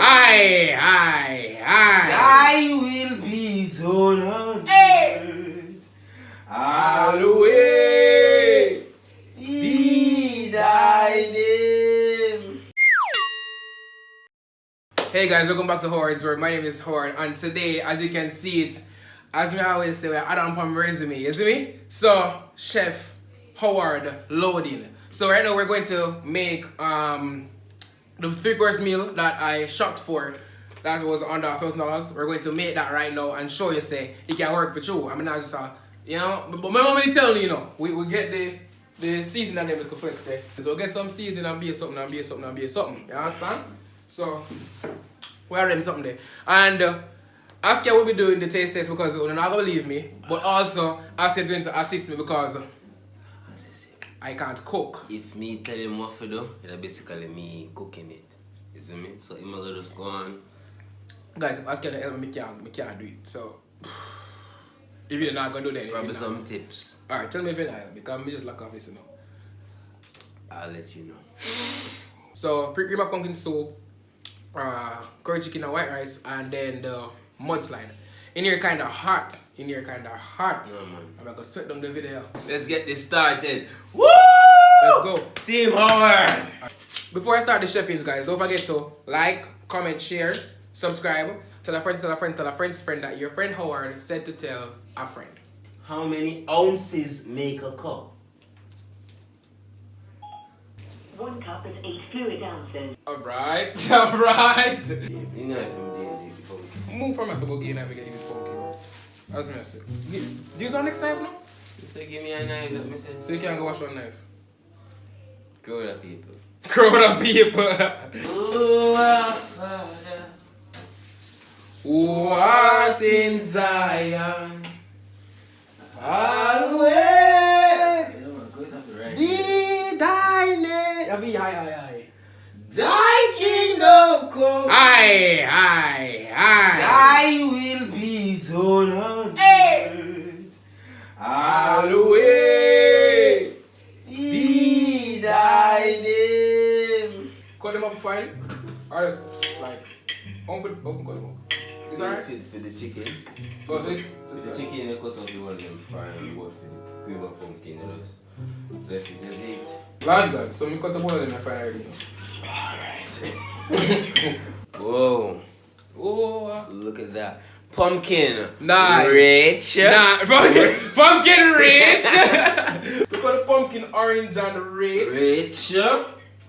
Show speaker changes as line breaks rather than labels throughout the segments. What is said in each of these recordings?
Aye.
I will be done on earth. All the way. Be thy name.
Hey guys, welcome back to Howard's World. My name is Howard, and today, as you can see it, as me always say, we're adding on my resume, you see me? So, Chef Howard Loading. So right now we're going to make the 3-course meal that I shopped for. That was under $1,000. We're going to make that right now and show you say it can work for you. I mean, I just but my mom really tell you, we get the season and then we can flex there. So get some season and be something. You understand? So we are them something there. And Askia will be doing the taste test because you're not gonna leave me. But also Askia going to assist me because I can't cook.
If me tell him what to do, it's basically me cooking it. You see me? So I'm gonna just go on.
Guys, if Askia don't help me, I can't do it. So if you're not gonna do that,
probably some tips.
Alright, tell me if you're not, because me just lock off this,
I'll let you know.
So pre-cream of pumpkin soup, curry chicken and white rice, and then the mudslide. In here kinda hot.
No, man.
I'm gonna sweat down the video.
Let's get this started. Woo!
Let's go.
Team Howard!
Before I start the chefings, guys, don't forget to like, comment, share, subscribe, tell a friend that your friend Howard said to tell a friend.
How many ounces make a cup?
1 cup is 8 fluid ounces.
Alright.
You know from Daisy before.
Move from us to go get and get this pumpkin. As me say. Do you use our next knife now?
You say give me a knife, let me say.
So you can go wash one knife.
Grow the people.
Crowd of people.
Oh, our Father.
Who art in Zion.
Hallowed
Be thy name. Aye.
Thy kingdom come.
Aye.
Thy will be done on earth. Hallowed be thy name.
Cut them up fine. Or just like open cut them up. Is that right?
Fit for the chicken.
Oh, so it's
With the chicken, you cut off the one them fine and go for the cream of pumpkin. You just left it as it.
God, so me cut the bowl of them and fine already.
Alright. Whoa.
Oh,
Look at that. Pumpkin.
Nice.
Rich.
Pumpkin rich. Look at the pumpkin orange and red.
Rich.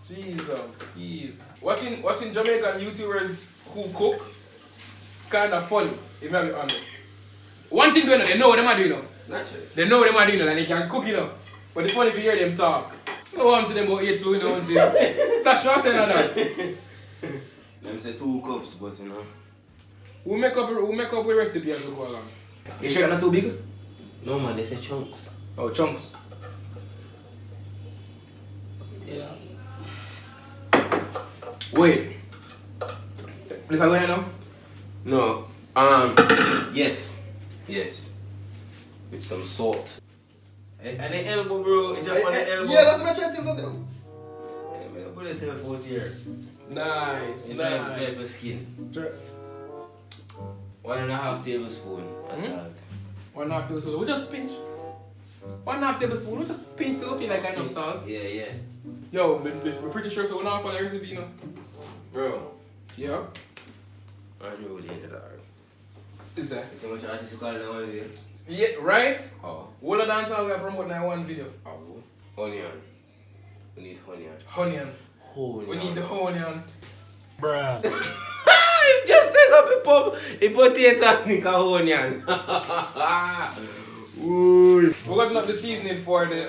Jeez. Watching Jamaican YouTubers who cook kinda funny, if I'm honest. One thing going on, they know what they are doing now.
Naturally.
They know what they are doing now and they can cook it up. But it's funny if you hear them talk. No one to them about 8 fluid ounces. That's short and that.
Them say 2 cups, but you know.
We'll make up a recipe as we go along. You sure not too big?
No man, they say chunks.
Oh, chunks.
Yeah.
Wait. Is that going now?
No. Yes. With some salt. And the elbow, bro. You jump on the elbow.
Yeah, that's what I'm trying to do.
Hey, man, put yourself out here.
Nice.
Dry for skin. 1.5 tablespoon of salt.
1.5 tablespoon. We just pinch. 1.5 tablespoon. We just pinch till we feel like enough salt.
Yeah.
Yo, we're pretty sure so we're not following the recipe, you know.
Bro.
Yeah.
I'm really into that.
Is that?
It's so much artist you call it now, is it?
Yeah, right?
Oh.
All the dancers we are promoting in one video.
Onion. We need onion.
Onion.
Onion.
We need the onion.
Bruh.
You just take up a potato and make a onion.
We're gonna up the seasoning for the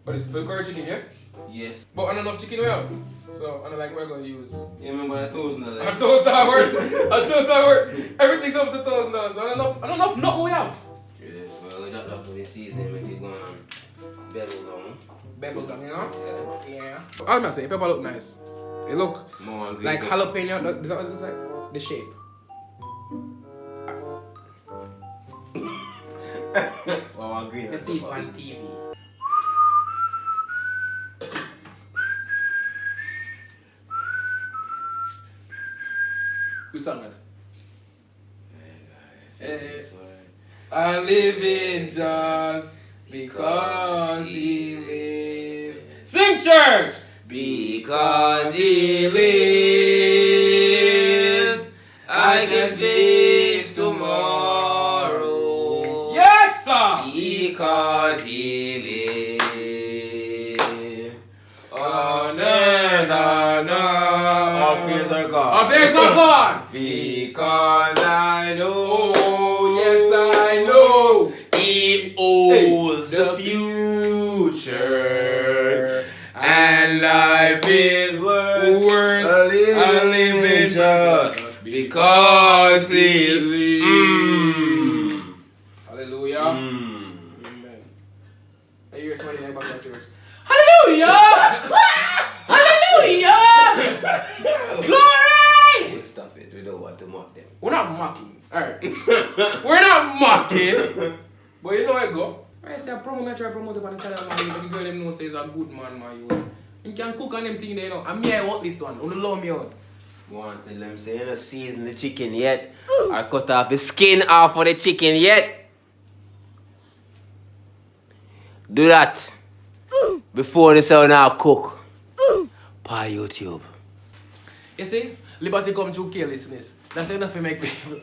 for curry chicken, yeah?
Yes.
But not enough chicken we have. So I don't like we're gonna use.
You remember the $1,000?
A $1,000 worth. Everything's up to $1,000. So I don't know nothing we have.
Yes, well we just have to the seasoning make it go on bevel down.
Bevel down, you know?
Yeah.
Yeah. I was gonna say pepper look nice. It look
More
like jalapeno. Is that what it looks like? The shape.
Wow, green.
You see it on TV. Which song that? I live in just because he lives. Sing, church!
Because he lives, I can face tomorrow.
Yes, sir!
Because he lives. On earth, on earth. Our fears are gone.
Our fears are gone!
Because I know.
Oh, yes, I know.
He owns the future. And life is worth a living just because he lives.
Hallelujah. Amen. I hear somebody like about that church. Hallelujah! Hallelujah! Glory!
Stop it. We don't want to mock them.
We're not mocking. Alright. We're not mocking. But you know I go. I say I try to promote it on the channel, man. But the girl them know say he's a good man, man. You can cook on them thing there, you know. And me, I want this one. Only love me out.
Go on, tell them say you don't season the chicken yet. Or cut off the skin off of the chicken yet. Do that before the sound now cook. Per YouTube.
You see? Liberty come through carelessness. That's enough to make people.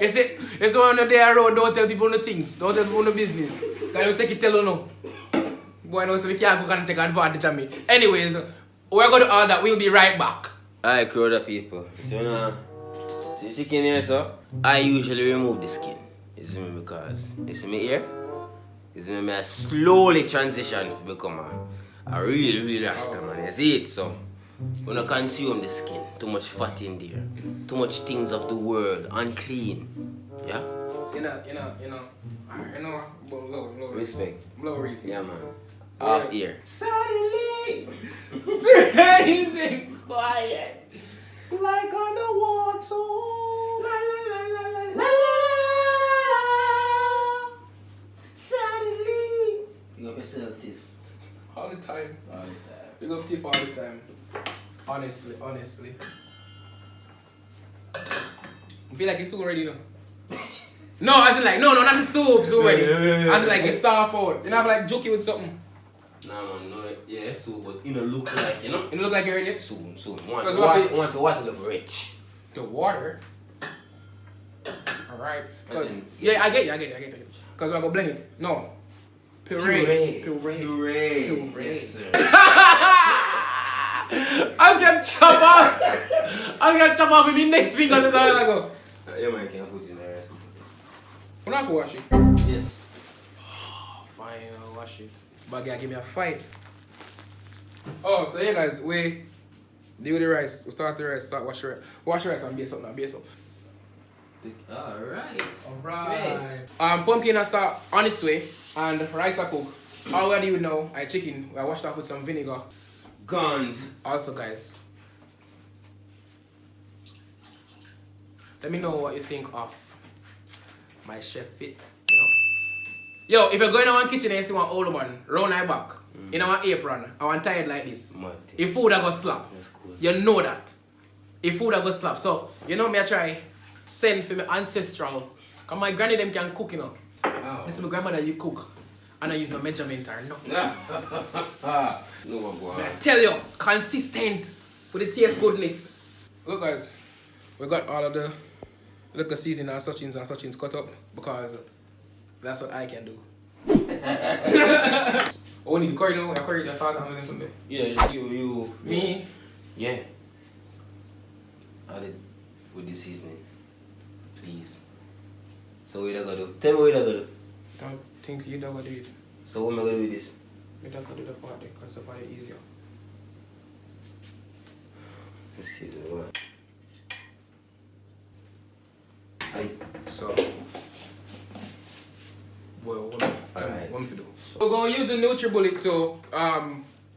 You see? It's one on the road, don't tell people no things. Don't tell people no business. Can you take it tell you no? Boy, no, so we can't go and take advantage of me. Anyways, we're going to all that. We'll be right back.
Alright, crowd of people. So, you know, see chicken here, so I usually remove the skin. You see me because, you see me here? You see me, I slowly transition to become a real rasta man. You see it? So, when I consume the skin, too much fat in there, too much things of the world, unclean. Yeah?
You know, low
Respect.
Low reason.
Yeah, man. Off ear.
Suddenly, quiet, like on the water. La la la la la la la la. Suddenly,
You got yourself Tiff.
all the time.
All the time.
Big up Tiff all the time. Honestly. I feel like it's too ready now. No, I was like, no, not the soup, it's already. I was like, it's soft out. You know, I'm like jokey with something.
Nah, man, no, yeah, so, but you know, look like, you know?
It look like you're ready.
Soon.
Because
Want to water look rich.
The water. Alright.
As in-
Yeah, I get you. Because I'm going to blend it. No. Puree.
Yes, sir.
I was going to chop off with my next finger. That's how I go.
Yeah, man, can't put it in the rest.
We're not going to wash it.
Yes.
Fine, I'll wash it. But yeah, give me a fight. Oh, so yeah, guys, we deal with the rice. We start the rice, start wash the rice. Wash the rice and base up now, base up.
Alright.
Alright. Pumpkin has start on its way and rice are cooked. All we do now, chicken, I washed up with some vinegar.
Guns.
Also, guys, let me know what you think of my chef fit, you know. Yo, if you're going to one kitchen and you see one old man round my back, in our apron, I want tired like this. If food I go slap,
That's cool.
you know that. If food I go slap. So, you know me I try send for my ancestral. Cause my granny them can cook, you know.
Oh.
I see my grandmother you cook. And I use no measurement or nothing.
No one go
I
on.
tell you, consistent for the taste goodness. Look guys, we got all of the liquor seasoning and such cut up because that's what I can do. Oh, we need the curry now. I curry just start handling something.
Yeah, you.
Me?
Yeah. Add it with the seasoning. Please. So what you gonna do? Tell me what you gonna do.
Don't think you don't go do it.
So what am I gonna do with this?
You don't go do the party because the party easier.
Let's see the one. Aye.
So, well,
Alright.
what we do? We're gonna use the NutriBullet to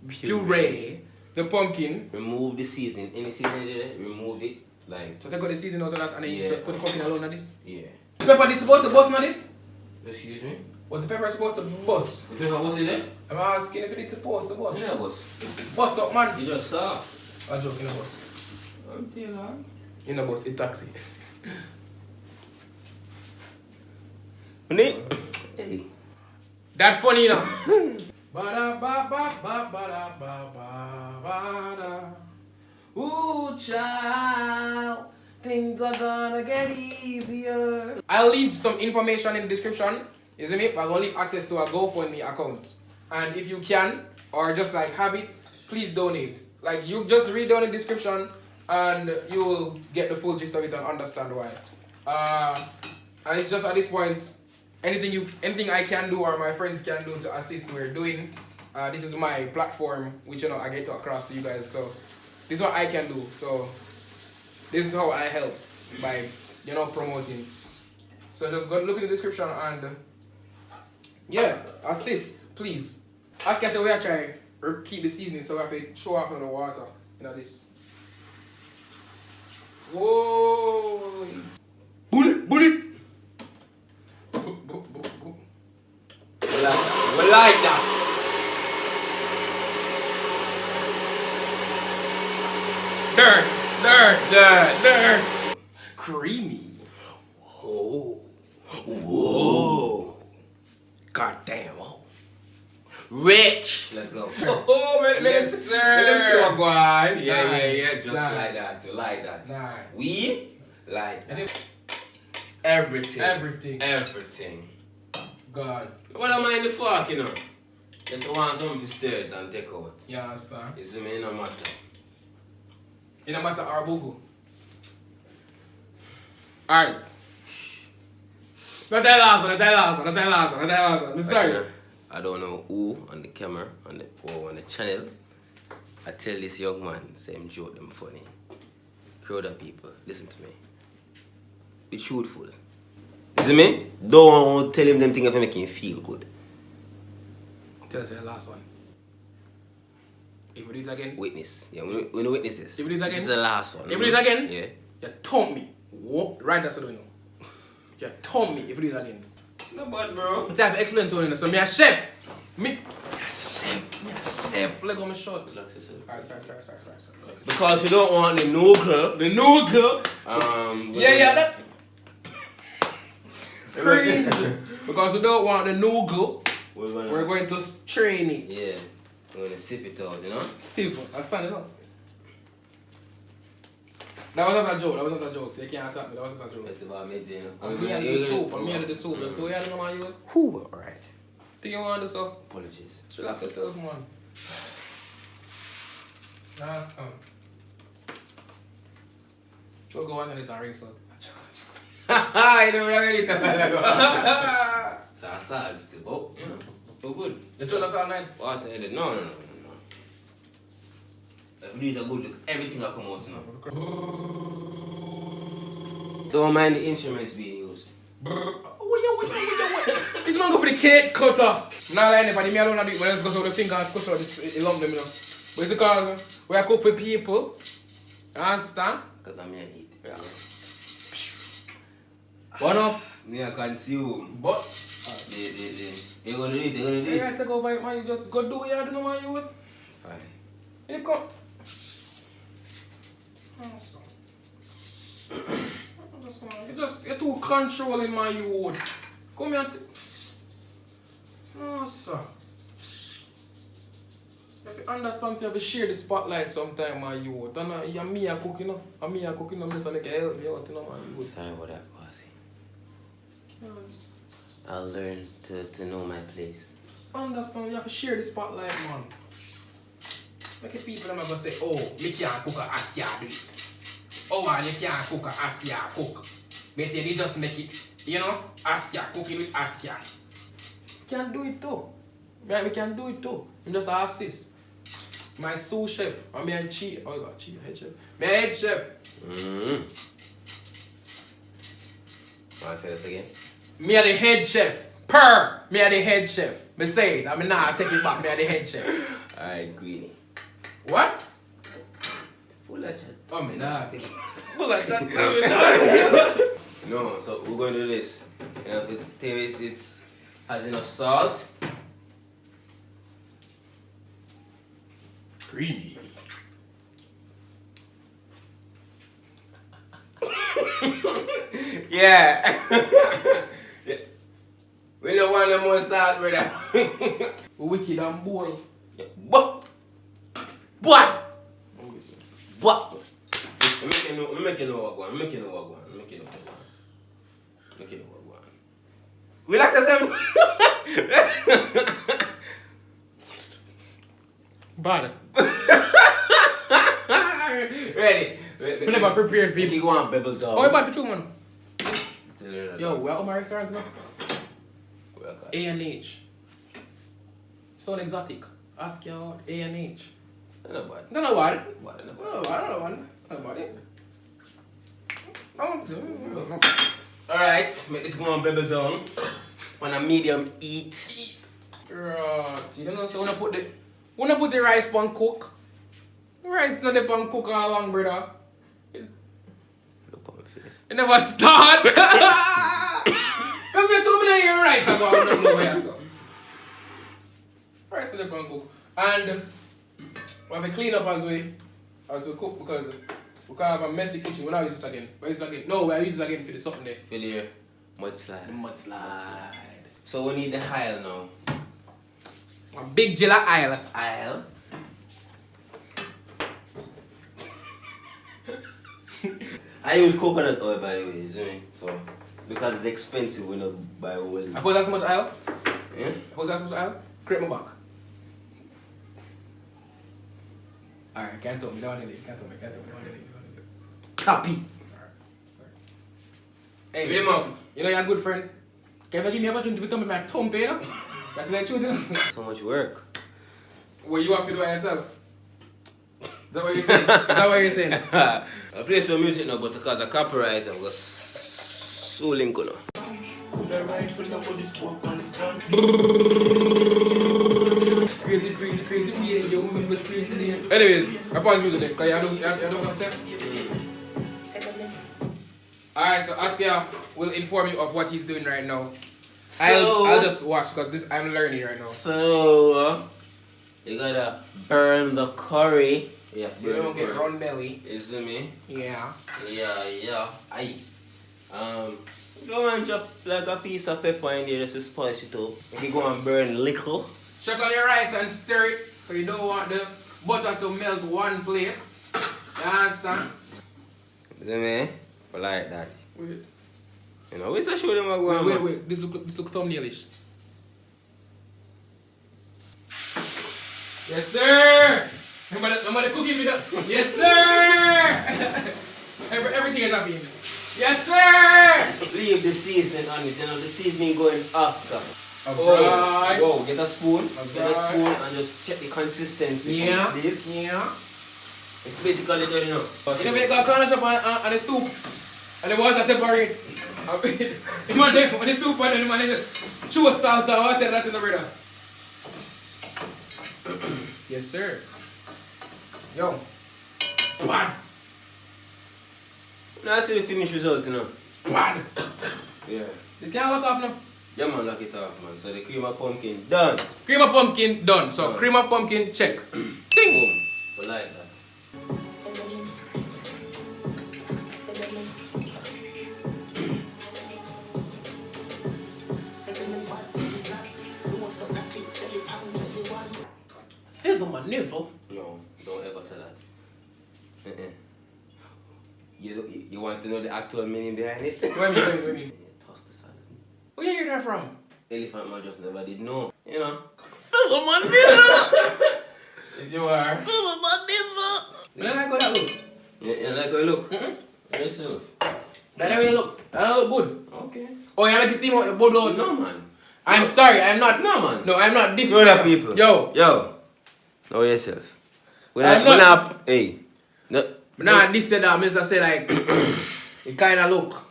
puree the pumpkin.
Remove the seasoning. Any seasoning there, remove it. Like,
So take out the seasoning out of that and then you
Yeah.
just put the pumpkin alone on this.
yeah.
The pepper is supposed to bust on this?
Excuse me?
Was the pepper supposed to bust?
The pepper was in there?
I'm asking if it's supposed to bust.
Yeah, boss.
Bust up, man.
You just saw.
A joke in the bus.
I'm Taylor.
In the bus, a taxi.
Hey.
That funny, you know. Ba-da, ba, ba, ba, ba-da, ba, ba, ba-da. Ooh, child, things are gonna get easier. I'll leave some information in the description. You see me? I'm gonna leave access to a GoFundMe account. And if you can, or just like have it, please donate. Like, you just read down the description and you will get the full gist of it and understand why. And it's just at this point, anything I can do or my friends can do to assist we're doing. This is my platform, which I get to across to you guys. So this is what I can do. So this is how I help by promoting. So just go look in the description and yeah, assist, please. As I said, we are trying to keep the seasoning, so we have to throw off the water. This. Whoa! Bullet!
We like that.
Dirt. Creamy. Whoa. God damn.
Rich. Let's go.
Yes, sir.
Let them see what go on. Yeah.
Nice.
Just like that. We like that.
Nice.
We like that. Everything.
God.
What am I in the fuck, Just want something to stir it and take out.
You understand?
It's me no matter.
It no matter our buku. Alright. Not that last one. I'm sorry.
I don't know who on the camera or on the channel. I tell this young man, same joke them funny. Crowd of people, listen to me. Be truthful. Listen me? Don't tell him them things if make him feel good.
Tell us the last one. If we do it again.
Witness. Yeah, we know witnesses.
If we do it again.
This is the last one.
If we do it again.
Yeah.
You told me. Right, that's what I know. You told me if we do it again.
No bad, bro.
I have to explain to you. So me a chef. Me a chef. Let go my shot. Alright, sorry.
Because we don't want the noodle.
The noodle. That cringe. Because we don't want the noodle. We're going to strain it.
Yeah. We're going to sip it out,
Sip it. That's sound enough. That wasn't a joke. You can't attack me. That wasn't a joke.
It's about me,
I'm here to the soup. Let's go ahead and man, you.
Who? Alright.
Think you want to do so?
Apologies.
Relax yourself, man. Last time. Go on and it's a ring, son.
Haha, you know what I mean? So I saw it still. Oh, so good.
You told us all night?
What? No. We need a good look. Everything will come out now. Don't mind the instruments being used.
This man go for the cake cutter. Nah, like anybody, me alone I do it. When I just go over the finger and scuff out the lump them, But it's because we are cook for people. You understand?
Because I'm here to eat.
Yeah. One up.
Me I consume.
But
They're gonna do it.
you gotta take over it, man. You just go do what you have to do, man. You would.
Fine.
You come. You're too controlling, man. You would. Come here. No, sir. If you understand, you have to share the spotlight sometime, man. You would. And you're me a cooking, I'm just like help me out, man. You would.
Sorry about that, bossy. I'll learn to know my place.
Just understand, you have to share the spotlight, man. Make the people them gonna say, oh, me can't cook a ask ya do it. Oh man, you can't cook a ask ya cook. But then you just make it, ask ya, cook it with ask ya. Can do it too. Me can do it too. I'm just an assist. My sous chef, I mean chief. Oh, you got chief, head chef. My head chef.
Want to say that again?
Me are the head chef. Me are the head chef. Me say it. I mean, nah, I take it back. Me are the head chef.
Alright, greedy.
What?
Full of chat.
Oh, me nah. Full of chat.
No, so we're going to do this. You have to taste it has enough salt.
Creamy.
Yeah. Yeah. We don't want no more salt, brother.
Wicked and bold.
What? What? What? I'm making no what one. Relax yourself.
Bad.
Ready?
We never prepared people.
You go on bubble dog.
Oh, bad for two, man. Yo, where are my restaurant now? A&H. Sound exotic. Ask you out. A&H.
No bad.
Don't know what.
Bad, no
I
bad.
don't know about it. No.
Alright, make this go on bubble down. On a medium eat.
Right. You don't know, so when I put the rice on cook, the rice not the on cook all along, brother.
Look at my face.
It never start. Because we're so many here rice I go out of nowhere, so. Rice not the on cook. And we have to clean up as we cook because we can't have a messy kitchen. We're not using this again. No, we're using this again for the something there.
Fill your mudslide.
The mudslide.
So we need the aisle now.
A big Jilla aisle.
Aisle. I use coconut oil by the way, you see me? So because it's expensive when you buy oil.
I put that so much aisle.
Yeah?
I put that so much aisle. Create my back. Alright, can't tell me. Don't leave. Can't tell me.
Copy.
Alright, sorry. Hey,
Read him up.
you know you're a good friend. Can you give me a opportunity to tell me my thumb pain? That's the truth, you know?
So much work.
Well, you have to do it yourself. Is that what you're saying? Is that what you're saying?
I play some music now, but because of copyright, I'm going to sue link now.
Anyways, I pause music then, because you don't have sex. Alright, so Askia will inform you of what he's doing right now. I'll just watch because I'm learning right now.
So, you gotta burn the curry. Yeah,
So you don't get round belly.
You see me?
Yeah.
Yeah. Aye. Go and drop like a piece of pepper in there just to spice it up. You go and burn little.
Check on your rice and stir it so you don't want the butter to melt one place. You understand?
You see me? I like that.
Wait.
You know, we should show them what going on.
Wait. This look thumbnailish. Yes, sir! Remember the cookie video? Yes, sir! Everything is happening. Yes, sir!
Leave the seasoning on it, you know, the seasoning going after.
Alright.
Whoa, get a spoon. Get a
Alright.
spoon and just check the consistency
Yeah.
of this.
Yeah.
It's basically done, you know.
You know, make a corner shop and the soup. And the water separate. The man there for the soup and then the man just chew salt or water that in the brother. Yes, sir. Yo. Bad.
Now I see the finished result, you know.
Bad.
Yeah.
This can't lock off now.
Yeah, man, lock it off, man. So the cream of pumpkin done.
Cream of pumpkin done. So cream of pumpkin check. Ting.
Boom. We like that.
Fizzle my nizzle.
No, don't ever say that. You want to know the actual meaning behind it?
What do you mean?
Toss the salad.
Where you hear that from?
Elephant man just never did know. You know?
Fizzle my nizzle.
If you are.
Fizzle my nizzle. You don't like how that look?
You like how you look?
Yourself. That don't look. That don't look good.
Okay.
Oh, you like to steam out your blood?
No, man.
I'm sorry, I'm not.
No, man.
No, I'm not. This
You other people.
Yo.
Know yourself.
I'm not.
Hey. No.
Nah, this said that. I just say like, it kind of look.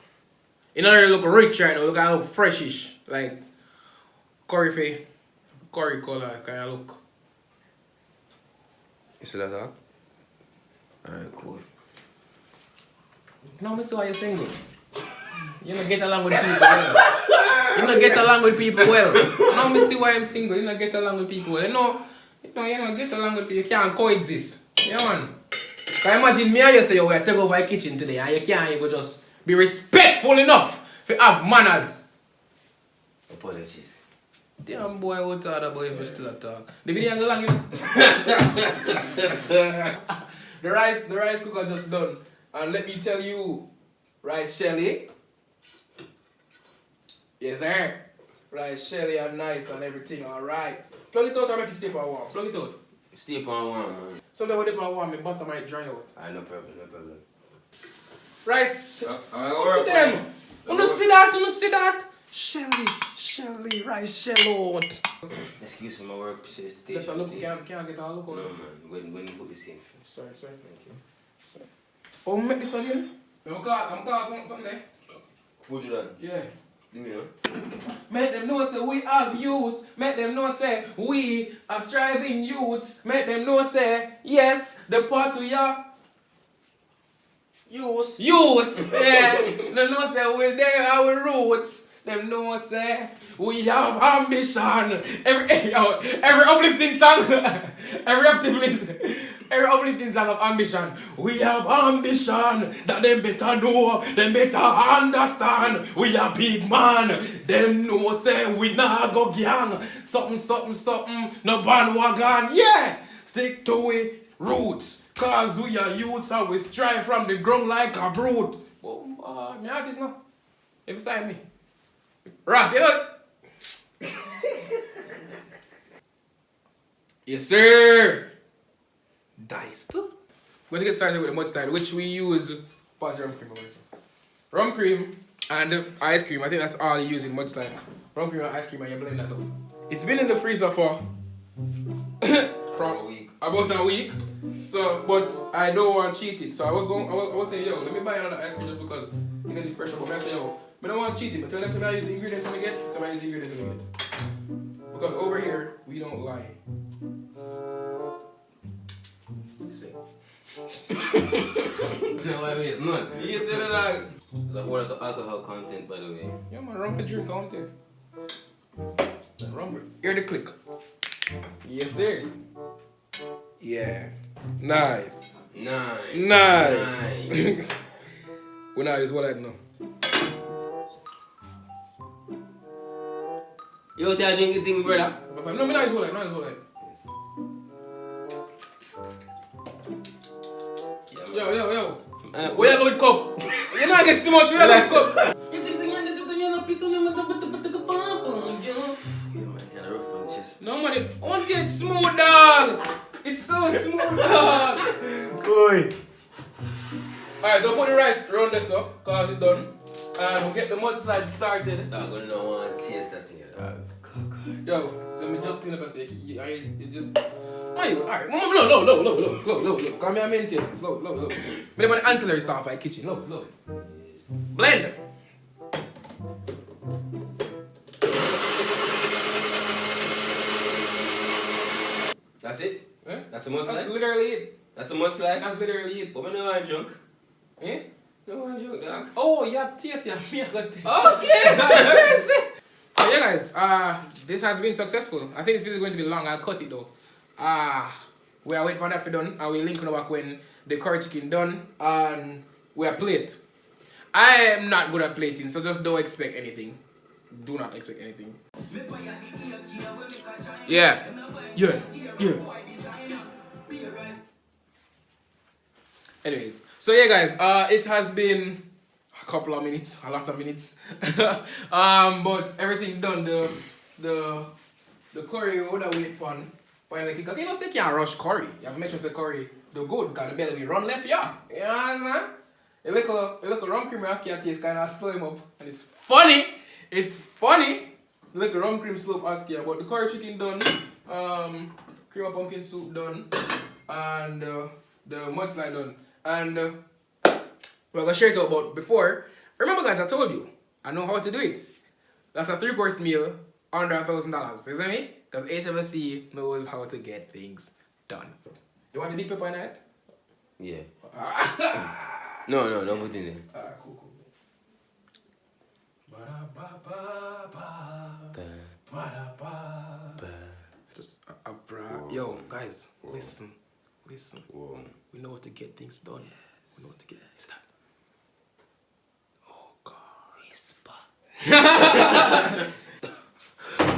It don't really look rich right now. It kind of look freshish, like curry color kind of look.
You see that, huh? Alright, cool.
No, I see why you're single. You don't get along with people well. You don't get along with people well. Now I see why I'm single. You don't get along with people well. You don't get along with people. You can't coexist. Yeah, man. Can you imagine me and you say, yo, we take over the kitchen today and you can't even just be respectful enough Fi have manners.
Apologies.
Damn boy, what other boy if you still a talk? The video ain't long, you know. the rice cooker just done. And let me tell you, rice shelly. Yes sir. Rice shelly and nice and everything, alright. Plug it out and make it stay for a while. Plug it out.
Stay on one, man.
Sometimes when they for a while, my butter might dry out.
No problem, no problem.
Rice.
Alright,
Them. You don't see that? Shelly, rice shell out.
Excuse me, my work station.
That's a look, can't get a look on
No,
it.
man. When you put this in.
Sorry, thank you. Sorry. Oh, make this again? I'm calling something there.
What you done?
Yeah.
Do you know?
Make them know say we have youths. Make them know say we are striving youths. Make them know say yes, the part we are youths. Yeah. Them know say we're there our roots. Them know say we have ambition. Every uplifting song, every uplifting song of ambition. We have ambition that them better know, them better understand. We are big man. Them know say we nah go gang. Something, no bandwagon. Yeah, stick to it roots. Cause we are youths and we strive from the ground like a brood. Oh, me artist now. If beside me. Ross, you know? Yes, sir. Diced. We're going to get started with the mud style, which we use. Pass the rum cream over here. Rum cream and ice cream. I think that's all you use in mud style. Rum cream and ice cream, and you blend that up. It's been in the freezer for about a week. So, but I don't want to cheat it. So I was saying, yo, let me buy another ice cream just because you get it fresh up. But I say, yo, I don't want to cheat it. But tell them I use the ingredients I get. So I use the ingredients I get. Because over here, we don't lie.
No, I mean, it's not.
You tell it that.
There's a whole lot of alcohol content, by the way.
Yeah, man, rum for drink content. Rum, hear the click. Yes, sir. Yeah. Nice.
Nice.
When I use what I know.
You want to drink the thing, brother?
No, me not use what I know. Yo. Where you go with cup? You not get too much. Where you go with cup?
Yeah, man, kind of rough on the chest.
No, man, it won't get smooth, dog. It's so smooth, dog.
Boy.
Alright, so put the rice around this up, cause it's done. And we'll get the mudslide started.
I'm gonna know one taste that here, dog.
Yo, so me just clean up and say, you just. Alright, low. Come here, maintain. Low. Me about the ancillary stuff like kitchen. Low. Blend.
That's it?
Eh?
That's a must
That's
like?
literally it.
That's a must like?
That's literally it.
But I know I'm drunk.
Eh?
No, I'm drunk, dog.
Oh, you have taste, yeah. Me, I got taste.
Okay!
So yeah, guys, this has been successful. I think this video is going to be long. I'll cut it though. We are waiting for that to be done, and we'll link on back when the curry chicken done, and we are plate. I am not good at plating, so just don't expect anything. Do not expect anything. Yeah. Anyways, so yeah, guys, it has been a couple of minutes, a lot of minutes, but everything done. The curry we would wait for. Finally, kick. You know, say you can't rush curry. You have to make sure the curry do good, because the belly will run left, yeah. You understand? A little rum cream ask you taste kind of slow him up, and it's funny. The little rum cream slope ask you, but the curry chicken done, cream of pumpkin soup done, and the mudslide done, and we're gonna share it out about before. Remember, guys, I told you I know how to do it. That's a 3-course meal under $1,000, isn't it? Because HMSC knows how to get things done. You want the big pepper in it?
Yeah. No, don't put in there.
Alright, cool. Yo, guys, listen.
Whoa.
We know how to get things done. We know how to get things done. Oh, God. Whisper.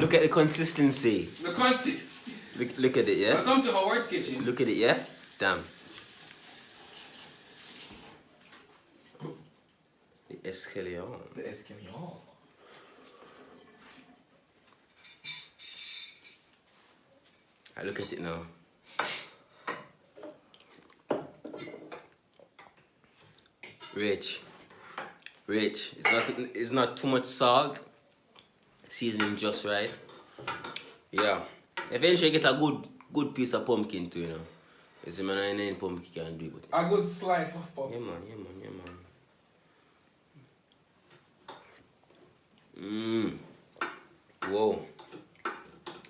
Look at the consistency. Look at it, yeah?
Welcome to Howard's Kitchen.
Look at it, yeah? Damn. The escalion.
The escalion.
I look at it now. Rich. It's not too much salt. Seasoning just right. Yeah. Eventually get a good piece of pumpkin too, you know. It's a man any pumpkin can do it.
A good slice of pumpkin.
Yeah man. Whoa.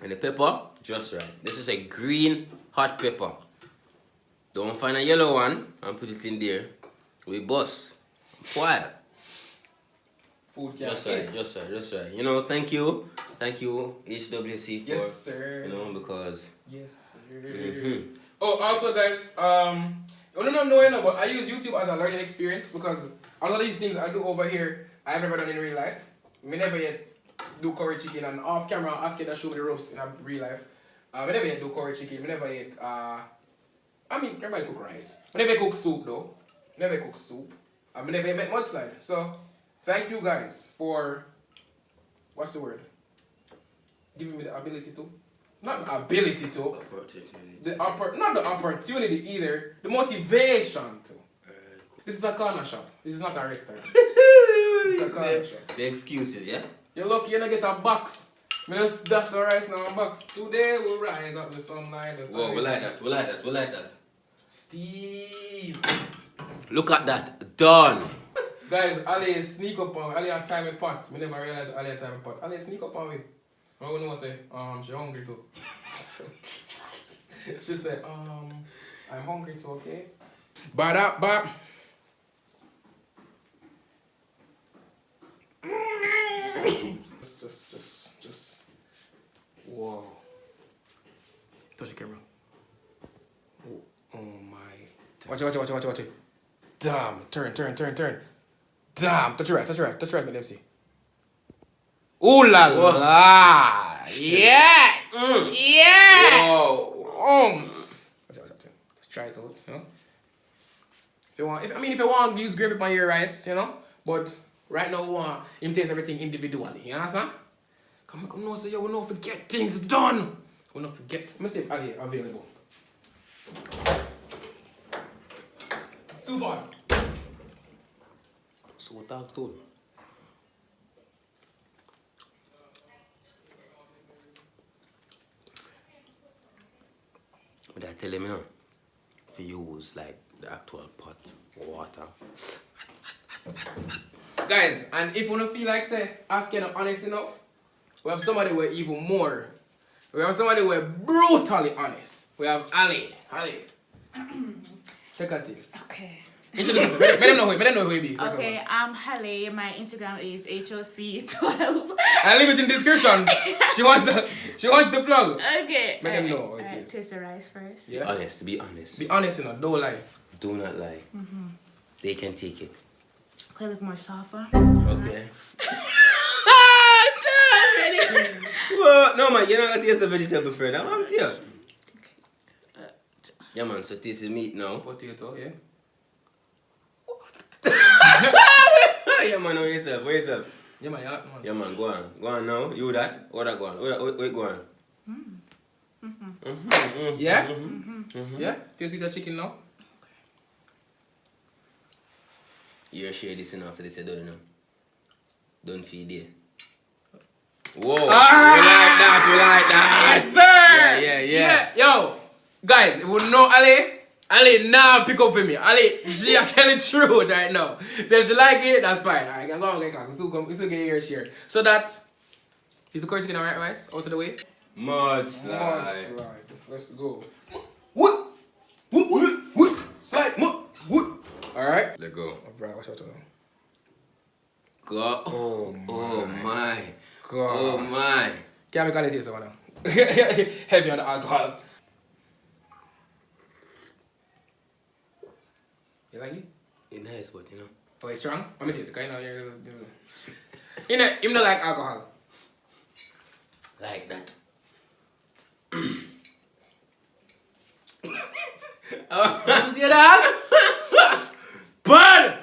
And the pepper, just right. This is a green hot pepper. Don't find a yellow one and put it in there. We bust. Quiet.
Food can
Just right. You know, thank you HWC for,
yes, sir.
you know, because
yes, sir. Oh, also guys, you don't know, but I use YouTube as a learning experience because a lot of these things I do over here, I've never done in real life. Me never yet do curry chicken and off camera ask you to show me the ropes in a real life. Me never yet do curry chicken, me never yet everybody cook rice. Me never cook soup though. Never cook soup. I never yet make mudslide. So thank you guys for what's the word? Giving me the ability to. Not the ability to. Not the opportunity either. The motivation to. This is a corner shop. This is not a restaurant. This is a corner shop.
The excuses, yeah?
You're lucky you don't get a box. Me just dash the rice now in a box. Today we'll rise up with some night.
Whoa, we like that.
Steve.
Look at that. Done.
Guys, Ali sneak up on Ali a time in pot. Me never realize Ali a time in pot. Ali sneak up on me. I don't know say, she hungry too. She said, I'm hungry too, okay? But just whoa. Touch the camera. Oh my. Watch it. Damn, turn. Damn, touch your right, let them see. Ooh la la! Yes! Yes!
Whoa.
Let's try it out, you know? If you want, use gravy on your rice, you know? But right now, we want him taste everything individually, you understand? Come on, so we don't forget things done. We don't forget. Let me see if Ali available. Too far.
So talk to. But I tell him, you know, if you use like the actual pot water.
Guys, and if you don't feel like say asking honest enough, we have somebody who are even more. We have somebody who are brutally honest. We have Ali. Take a tips.
Okay.
Introduce yourself. Let them know who you be.
Okay, I'm Halle. My Instagram is HOC12.
I'll leave it in the description. She wants the plug.
Okay.
Let them know what it is.
Taste the rice first.
Yeah.
Honest, be honest.
Be honest, you know. Don't lie.
Do not lie. They can take it.
Could it look more softer?
Okay. Well, no man, you're not gonna taste the vegetable friend. I'm here. Yeah man, so taste the meat now.
Potato, yeah.
Yeah man, where yourself?
Yeah man,
Yeah man, go on now. You that? What that go on? Wait, go on.
Yeah? Yeah? Taste bit of chicken now.
You share this enough after this you done now. Don't feed it. Whoa! We like that.
Yes, sir!
Yeah.
Yo, guys, if you know Ali now pick up for me. Ali, she are telling the truth right now. So if she like it, that's fine. Alright, go on, get we still get your share. So that is the curry chicken alright, rice? Out of the way?
Mudslide.
Let's go. Slide. Alright.
Let go.
Alright, watch out now.
Go. Oh my.
God.
Oh my.
Can't make all the taste of it now. Heavy on the alcohol. You like it?
It's nice, but you know.
Oh, it's strong? Let me taste it, 'cause you know, him not like alcohol.
Like that.
Do you dog?
Bad!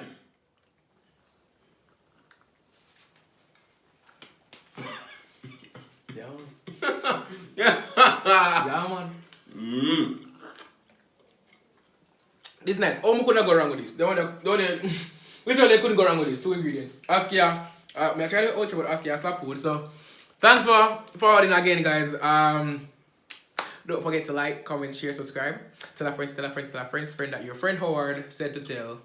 Yeah, man.
Yeah.
Yeah, man. This nice. Oh, we couldn't go wrong with this. Literally couldn't go wrong with this. 2 ingredients. Askia. Me try to out but Askia slap food. So, thanks for forwarding again, guys. Don't forget to like, comment, share, subscribe. Tell a friend, tell a friend, tell a friend's friend that your friend Howard said to tell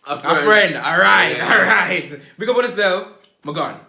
A
a friend. Alright, alright. Big up on yourself. I'm gone.